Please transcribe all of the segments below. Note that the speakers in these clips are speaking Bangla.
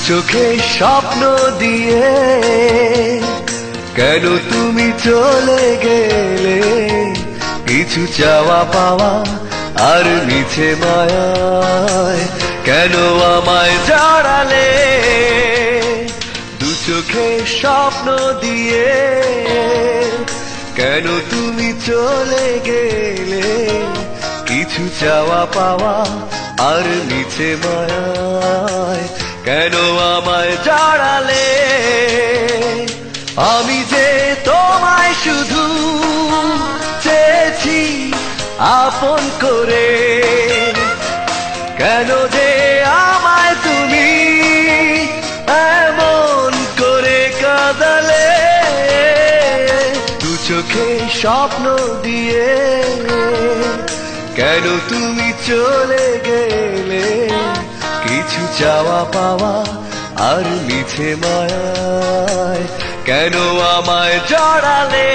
চোখে স্বপ্ন দিয়ে কেন তুমি চলে গেলে, কিছু চাওয়া পাওয়া আর মিছে মায়ায় কেন আমায় জড়ালে। দু চোখে স্বপ্ন দিয়ে কেন তুমি চলে গেলে, কিছু চাওয়া পাওয়া আর মিছে মায়ায় কেন আমায় জড়ালে। আমি যে তোমায় শুধু চেয়েছি আপন করে, কেন যে আমায় তুমি এমন করে কাঁদালে। দু চোখে স্বপ্ন দিয়ে কেন তুমি চলে গেলে, কিছু চাওয়া পাওয়া আর মিছে মায়ায় কেন আমায় জড়ালে।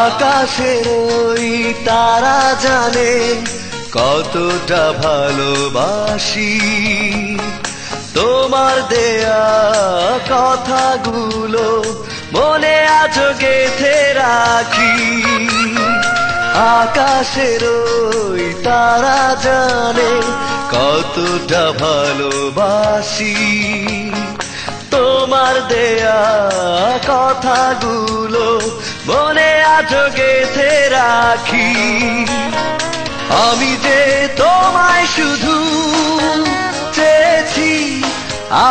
আকাশের ওই তারা জানে কতটা ভালোবাসি, তোমার দেয়া কথাগুলো মনে আজও গেঁথে রাখি। আকাশের ওই তারা জানে কতটা ভালোবাসি, তোমার দেয়া কথাগুলো মনে আজও গেঁথে রাখি। আমি যে তোমায় শুধু চেয়েছি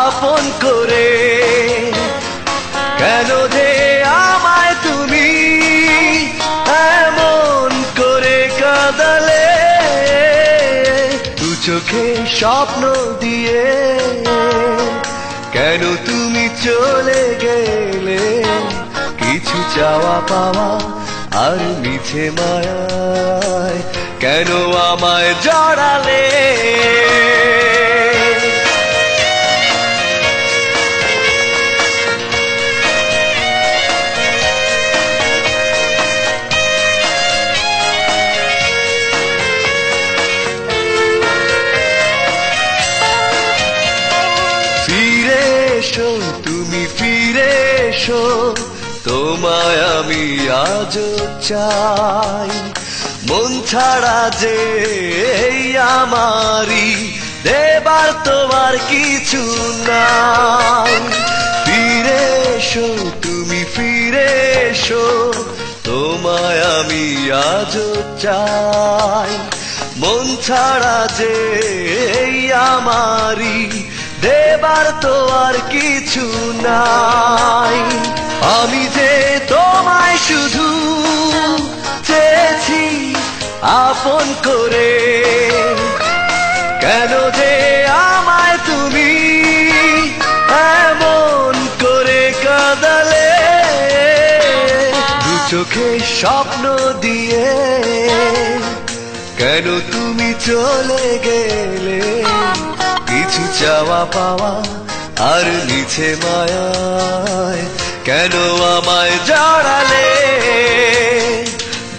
আপন করে, কেন যে আমায় তুমি এমন করে কাঁদালে। দু চোখে স্বপ্ন দিয়ে কেন তুমি চলে গেলে, কিছু চাওয়া পাওয়া আর মিছে মায়ায় কেন আমায় জড়ালে। ফিরে এসো তুমি, ফিরে এসো, তোমায় আমি আজ চাই। মন ছাড়া যে এই আমারি, দেবার তোমার কিছু নাই। ফিরে এসো তুমি, ফিরে এসো, তোমায় আমি আজ চাই। মন ছাড়া যে এই আমারি, দেবার তো আর কিছু নাই। আমি যে তোমায় শুধু চেয়েছি আপন করে, কেন যে আমায় তুমি এমন করে কাঁদালে। দু চোখে স্বপ্ন দিয়ে কেন তুমি চলে গেলে, কিছু চাওয়া পাওয়া আর মিছে মায়ায় কেন আমায় জড়ালে।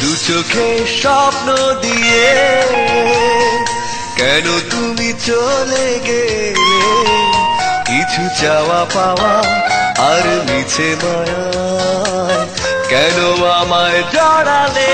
দু চোখে স্বপ্ন দিয়ে কেন তুমি চলে গেলে, কিছু চাওয়া পাওয়া আর মিছে মায়ায় কেন আমায় জড়ালে।